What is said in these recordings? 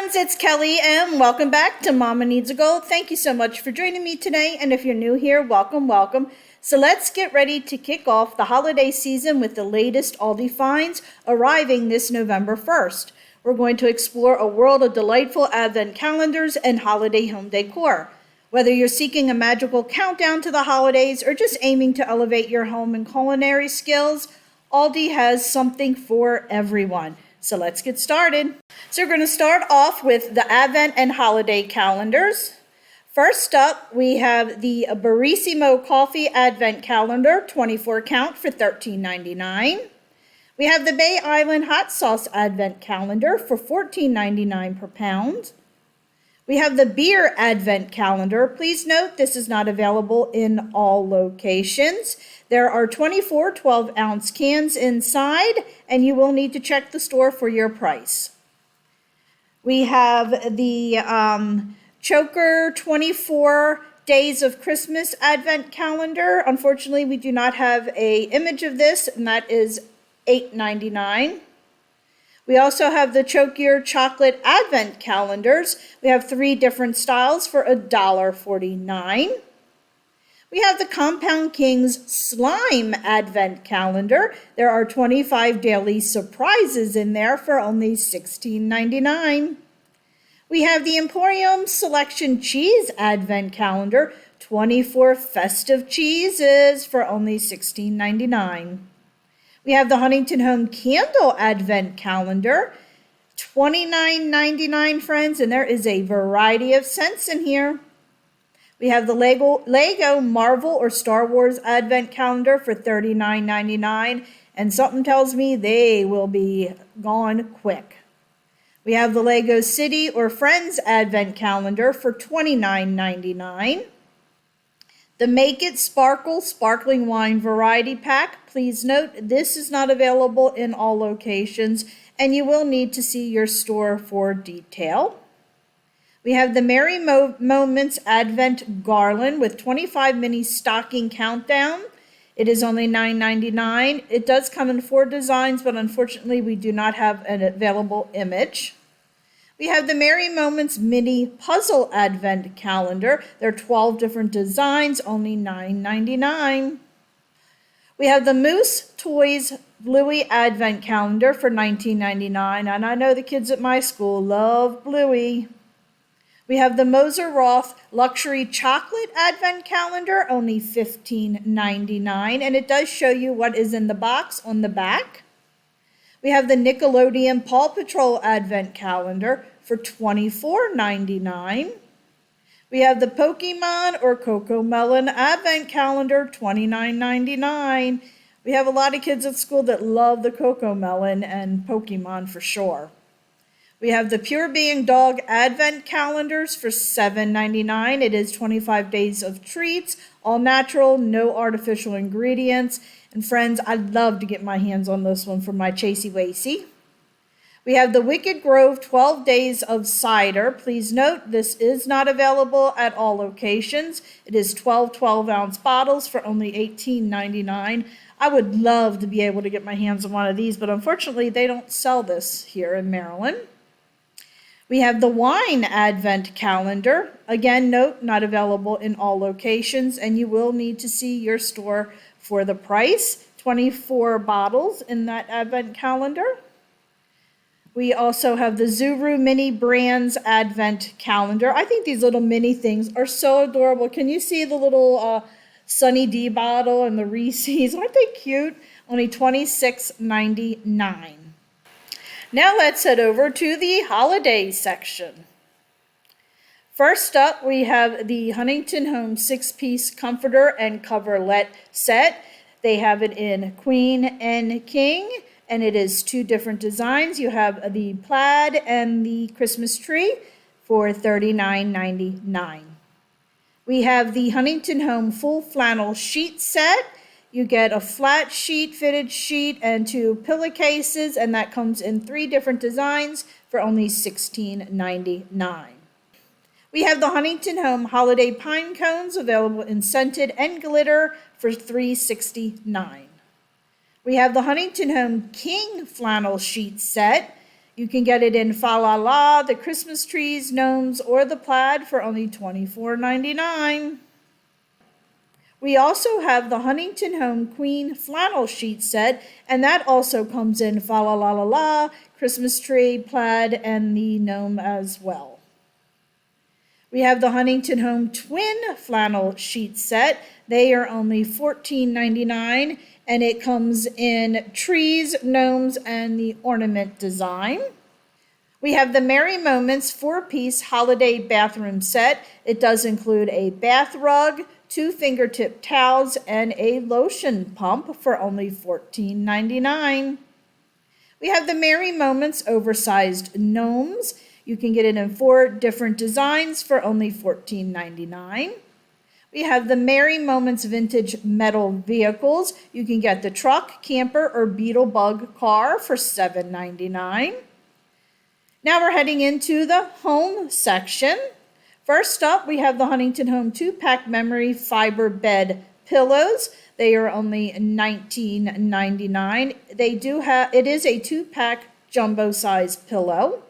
friends, it's Kelly and welcome back to Mama Needs a Goal. Thank you so much for joining me today, and if you're new here, welcome. So let's get ready to kick off the holiday season with the latest Aldi Finds arriving this November 1st. We're going to explore a world of delightful advent calendars and holiday home decor. Whether you're seeking a magical countdown to the holidays or just aiming to elevate your home and culinary skills, Aldi has something for everyone. So let's get started. So we're going to start off with the Advent and Holiday calendars. First up, we have the Barissimo Coffee Advent Calendar, 24 count for $13.99. We have the Bay Island Hot Sauce Advent Calendar for $14.99 per pound. We have the Beer Advent Calendar. Please note this is not available in all locations. There are 24 12-ounce cans inside, and you will need to check the store for your price. We have the Choker 24 Days of Christmas Advent Calendar. Unfortunately, we do not have an image of this, and that is $8.99. We also have the Chokier Chocolate Advent Calendars. We have 3 different styles for $1.49. We have the Compound Kings Slime Advent Calendar. There are 25 daily surprises in there for only $16.99. We have the Emporium Selection Cheese Advent Calendar, 24 festive cheeses for only $16.99. We have the Huntington Home Candle Advent Calendar, $29.99, friends, and there is a variety of scents in here. We have the Lego Marvel or Star Wars Advent Calendar for $39.99, and something tells me they will be gone quick. We have the Lego City or Friends Advent Calendar for $29.99. The Make It Sparkle Sparkling Wine Variety Pack. Please note this is not available in all locations, and you will need to see your store for detail. We have the Merry Moments Advent Garland with 25 mini stocking countdown. It is only $9.99. It does come in 4 designs, but unfortunately we do not have an available image. We have the Merry Moments Mini Puzzle Advent Calendar. There are 12 different designs, only $9.99. We have the Moose Toys Bluey Advent Calendar for $19.99, and I know the kids at my school love Bluey. We have the Moser Roth Luxury Chocolate Advent Calendar, only $15.99, and it does show you what is in the box on the back. We have the Nickelodeon Paw Patrol Advent Calendar for $24.99. We have the Pokemon or Coco Melon Advent Calendar, $29.99. We have a lot of kids at school that love the Coco Melon and Pokemon for sure. We have the Pure Being Dog Advent Calendars for $7.99. It is 25 days of treats, all natural, no artificial ingredients. And friends, I'd love to get my hands on this one for my Chasey Wacy. We have the Wicked Grove 12 Days of Cider. Please note, this is not available at all locations. It is 12 12-ounce bottles for only $18.99. I would love to be able to get my hands on one of these, but unfortunately, they don't sell this here in Maryland. We have the Wine Advent Calendar. Again, note, not available in all locations, and you will need to see your store for the price. 24 bottles in that Advent Calendar. We also have the Zuru Mini Brands Advent Calendar. I think these little mini things are so adorable. Can you see the little Sunny D bottle and the Reese's? Aren't they cute? Only $26.99. Now let's head over to the holiday section. First up, we have the Huntington Home 6-piece comforter and coverlet set. They have it in Queen and King, and it is 2 different designs. You have the plaid and the Christmas tree for $39.99. We have the Huntington Home full flannel sheet set. You get a flat sheet, fitted sheet, and 2 pillowcases, and that comes in 3 different designs for only $16.99. We have the Huntington Home Holiday Pine Cones available in scented and glitter for $3.69. We have the Huntington Home King Flannel Sheet Set. You can get it in Fa La La, the Christmas trees, gnomes, or the plaid for only $24.99. We also have the Huntington Home Queen flannel sheet set, and that also comes in Fa La La La La, Christmas tree, plaid, and the gnome as well. We have the Huntington Home Twin flannel sheet set. They are only $14.99, and it comes in trees, gnomes, and the ornament design. We have the Merry Moments 4-piece holiday bathroom set. It does include a bath rug, 2 fingertip towels, and a lotion pump for only $14.99. We have the Merry Moments oversized gnomes. You can get it in 4 different designs for only $14.99. We have the Merry Moments vintage metal vehicles. You can get the truck, camper, or Beetlebug car for $7.99. Now we're heading into the home section. First up, we have the Huntington Home 2-pack memory fiber bed pillows. They are only $19.99. It is a 2-pack jumbo size pillow.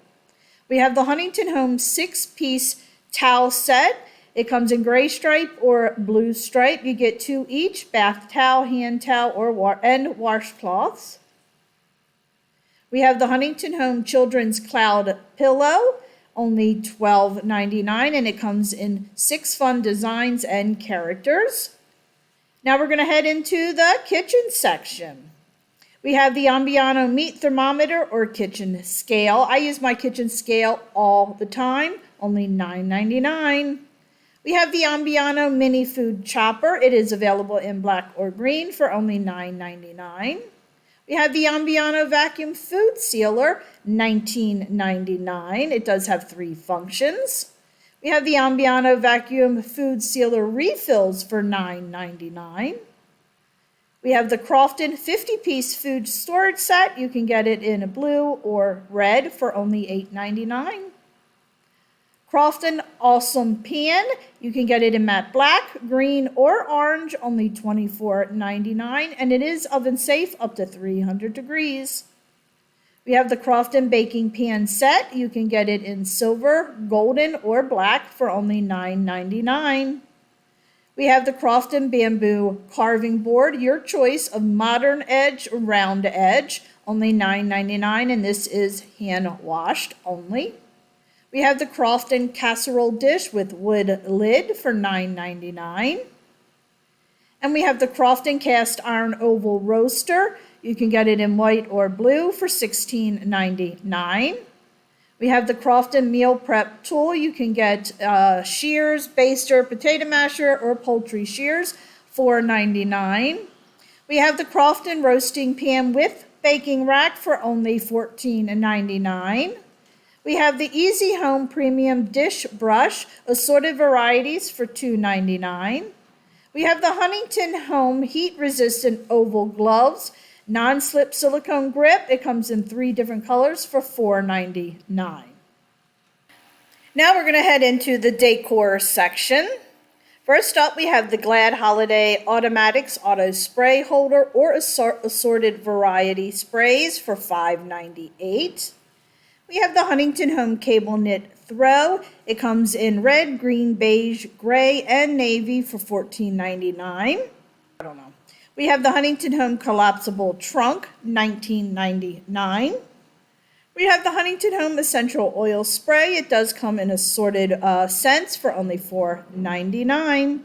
We have the Huntington Home 6-piece towel set. It comes in gray stripe or blue stripe. You get 2 each, bath towel, hand towel, and washcloths. We have the Huntington Home Children's Cloud Pillow, only $12.99, and it comes in 6 fun designs and characters. Now we're going to head into the kitchen section. We have the Ambiano meat thermometer or kitchen scale. I use my kitchen scale all the time, only $9.99. We have the Ambiano mini food chopper. It is available in black or green for only $9.99. We have the Ambiano vacuum food sealer, $19.99. It does have 3 functions. We have the Ambiano vacuum food sealer refills for $9.99. We have the Crofton 50-piece food storage set. You can get it in blue or red for only $8.99. Crofton Awesome Pan. You can get it in matte black, green, or orange, only $24.99, and it is oven safe up to 300 degrees. We have the Crofton Baking Pan set. You can get it in silver, golden, or black for only $9.99. We have the Crofton Bamboo Carving Board, your choice of modern edge or round edge, only $9.99, and this is hand washed only. We have the Crofton Casserole Dish with wood lid for $9.99. And we have the Crofton Cast Iron Oval Roaster. You can get it in white or blue for $16.99. We have the Crofton Meal Prep Tool. You can get shears, baster, potato masher, or poultry shears for $9.99. We have the Crofton Roasting Pan with Baking Rack for only $14.99. We have the Easy Home Premium Dish Brush, assorted varieties for $2.99. We have the Huntington Home Heat Resistant Oval Gloves, non-slip silicone grip. It comes in 3 different colors for $4.99. Now we're going to head into the decor section. First up, we have the Glad Holiday Automatics Auto Spray Holder or assorted variety sprays for $5.98. We have the Huntington Home Cable Knit Throw. It comes in red, green, beige, gray, and navy for $14.99. We have the Huntington Home Collapsible Trunk, $19.99. We have the Huntington Home Essential Oil Spray. It does come in assorted scents for only $4.99.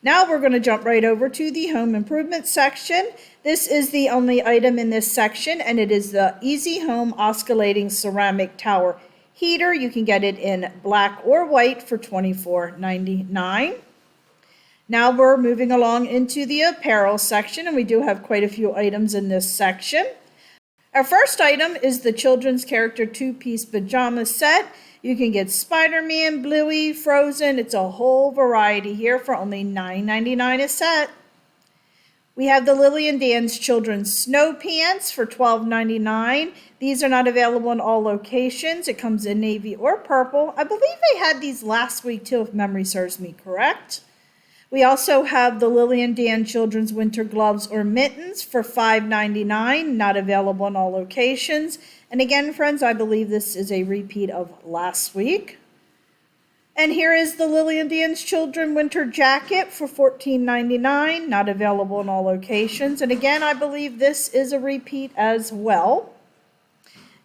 Now we're going to jump right over to the home improvement section. This is the only item in this section, and it is the Easy Home Oscillating Ceramic Tower Heater. You can get it in black or white for $24.99. Now we're moving along into the apparel section, and we do have quite a few items in this section. Our first item is the Children's Character 2-piece pajama set. You can get Spider-Man, Bluey, Frozen. It's a whole variety here for only $9.99 a set. We have the Lily and Dan's Children's Snow Pants for $12.99. These are not available in all locations. It comes in navy or purple. I believe they had these last week too, if memory serves me correct. We also have the Lily and Dan Children's Winter Gloves or Mittens for $5.99, not available in all locations. And again, friends, I believe this is a repeat of last week. And here is the Lily and Dan's Children Winter Jacket for $14.99, not available in all locations. And again, I believe this is a repeat as well.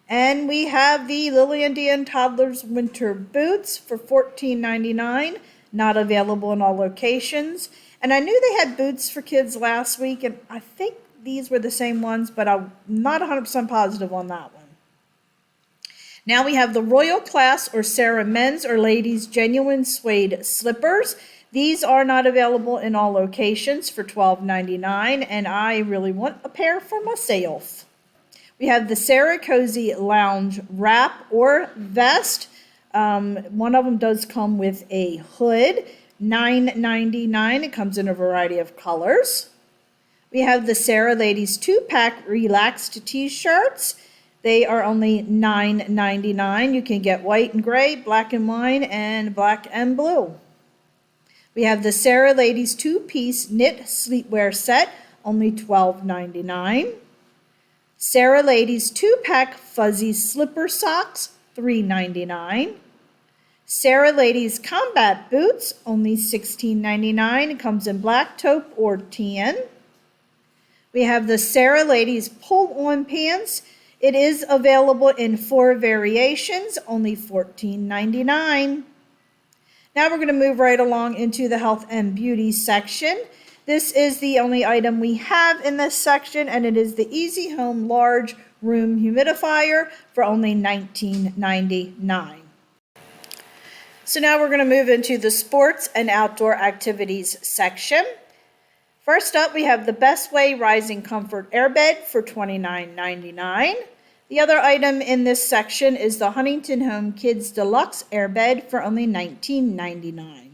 And we have the Lily and Dan Toddlers Winter Boots for $14.99, not available in all locations. And I knew they had boots for kids last week, and I think these were the same ones, but I'm not 100% positive on that one. Now we have the Royal Class or Sarah Men's or Ladies Genuine Suede Slippers. These are not available in all locations for $12.99, and I really want a pair for myself. We have the Sarah Cozy Lounge Wrap or Vest. One of them does come with a hood, $9.99. It comes in a variety of colors. We have the Sarah Ladies 2-pack Relaxed T-shirts. They are only $9.99. You can get white and gray, black and wine, and black and blue. We have the Sarah Ladies 2-piece knit sleepwear set, only $12.99. Sarah Ladies 2-pack fuzzy slipper socks, $3.99. Sarah Ladies combat boots, only $16.99. It comes in black, taupe, or tan. We have the Sarah Ladies pull-on pants. It is available in 4 variations, only $14.99. Now we're going to move right along into the health and beauty section. This is the only item we have in this section, and it is the Easy Home Large Room Humidifier for only $19.99. So now we're going to move into the sports and outdoor activities section. First up, we have the Best Way Rising Comfort Airbed for $29.99. The other item in this section is the Huntington Home Kids Deluxe Airbed for only $19.99.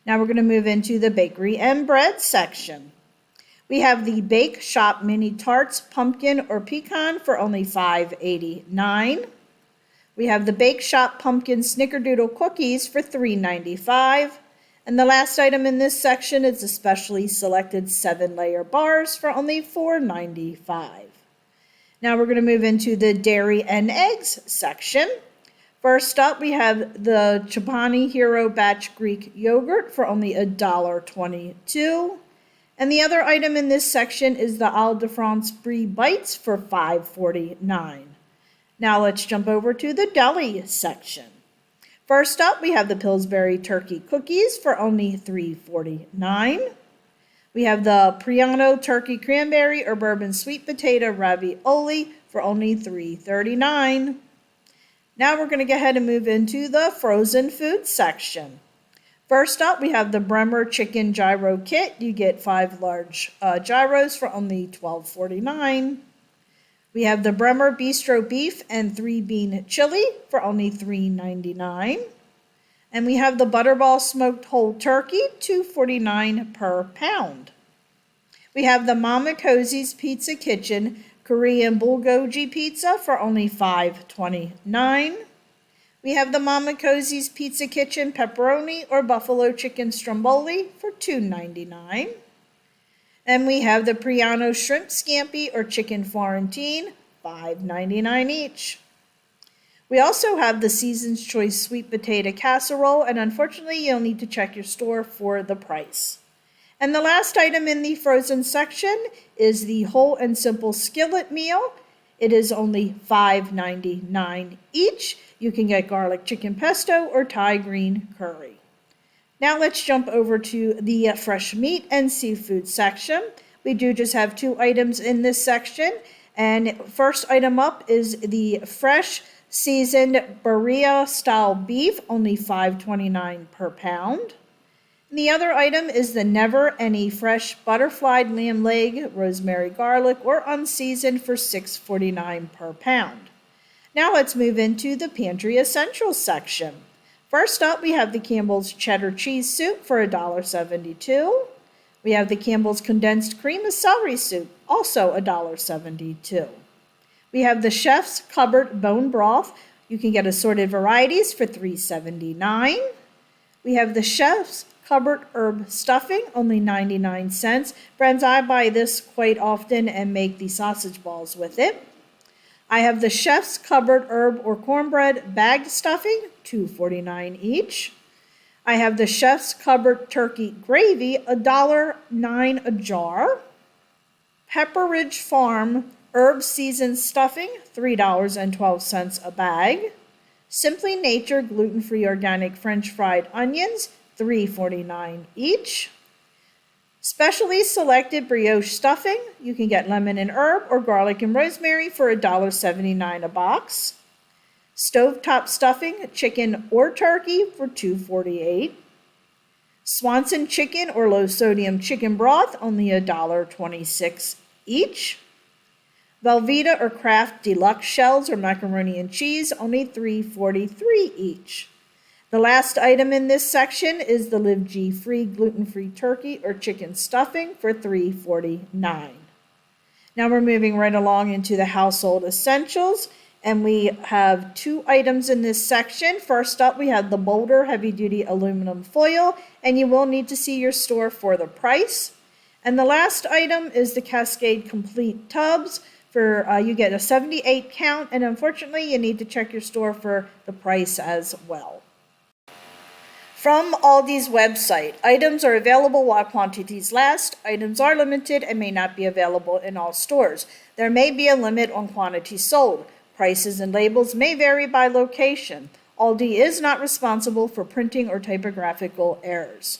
Now we're going to move into the bakery and bread section. We have the Bake Shop Mini Tarts Pumpkin or Pecan for only $5.89. We have the Bake Shop Pumpkin Snickerdoodle Cookies for $3.95. And the last item in this section is the specially selected 7-layer bars for only $4.95. Now we're going to move into the dairy and eggs section. First up, we have the Chobani Hero Batch Greek Yogurt for only $1.22. And the other item in this section is the Ile de France Brie Bites for $5.49. Now let's jump over to the deli section. First up, we have the Pillsbury Turkey Cookies for only $3.49. We have the Priano Turkey Cranberry or Bourbon Sweet Potato Ravioli for only $3.39. Now we're going to go ahead and move into the frozen food section. First up, we have the Bremer Chicken Gyro Kit. You get 5 large gyros for only $12.49. We have the Bremer Bistro Beef and 3-bean chili for only $3.99. And we have the Butterball Smoked Whole Turkey, $2.49 per pound. We have the Mama Cozy's Pizza Kitchen Korean Bulgogi Pizza for only $5.29. We have the Mama Cozy's Pizza Kitchen Pepperoni or Buffalo Chicken Stromboli for $2.99. And we have the Priano Shrimp Scampi or Chicken Florentine, $5.99 each. We also have the Season's Choice Sweet Potato Casserole, and unfortunately you'll need to check your store for the price. And the last item in the frozen section is the Whole and Simple Skillet Meal. It is only $5.99 each. You can get garlic chicken pesto or Thai green curry. Now let's jump over to the fresh meat and seafood section. We do just have 2 items in this section. And first item up is the fresh seasoned birria style beef, only $5.29 per pound. And the other item is the Never Any Fresh Butterflied Lamb Leg, Rosemary Garlic, or unseasoned for $6.49 per pound. Now let's move into the Pantry Essentials section. First up, we have the Campbell's Cheddar Cheese Soup for $1.72. We have the Campbell's Condensed Cream of Celery Soup, also $1.72. We have the Chef's Cupboard Bone Broth. You can get assorted varieties for $3.79. We have the Chef's Cupboard Herb Stuffing, only 99 cents. Friends, I buy this quite often and make the sausage balls with it. I have the Chef's Cupboard herb or cornbread bagged stuffing, $2.49 each. I have the Chef's Cupboard turkey gravy, $1.09 a jar. Pepperidge Farm herb seasoned stuffing, $3.12 a bag. Simply Nature gluten-free organic French fried onions, $3.49 each. Specially selected brioche stuffing, you can get lemon and herb or garlic and rosemary for $1.79 a box. Stovetop stuffing, chicken or turkey for $2.48. Swanson chicken or low sodium chicken broth, only $1.26 each. Velveeta or Kraft deluxe shells or macaroni and cheese, only $3.43 each. The last item in this section is the Live G-free gluten-free turkey or chicken stuffing for $3.49. Now we're moving right along into the household essentials, and we have 2 items in this section. First up, we have the Boulder heavy-duty aluminum foil, and you will need to see your store for the price. And the last item is the Cascade Complete tubs. You get a 78 count, and unfortunately, you need to check your store for the price as well. From Aldi's website, items are available while quantities last. Items are limited and may not be available in all stores. There may be a limit on quantities sold. Prices and labels may vary by location. Aldi is not responsible for printing or typographical errors.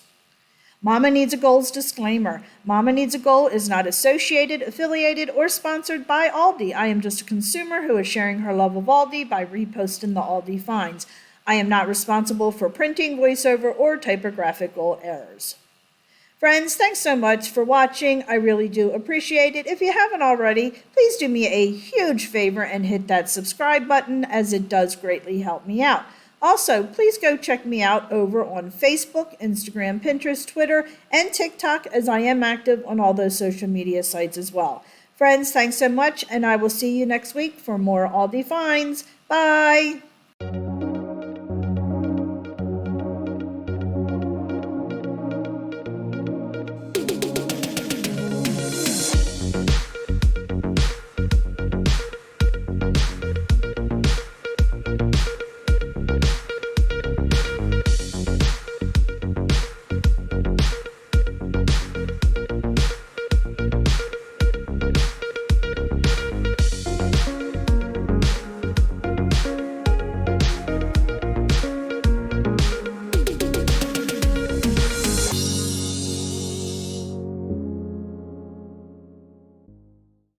Mama Needs a Goal's disclaimer. Mama Needs a Goal is not associated, affiliated, or sponsored by Aldi. I am just a consumer who is sharing her love of Aldi by reposting the Aldi Finds. I am not responsible for printing, voiceover, or typographical errors. Friends, thanks so much for watching. I really do appreciate it. If you haven't already, please do me a huge favor and hit that subscribe button, as it does greatly help me out. Also, please go check me out over on Facebook, Instagram, Pinterest, Twitter, and TikTok, as I am active on all those social media sites as well. Friends, thanks so much, and I will see you next week for more Aldi Finds. Bye!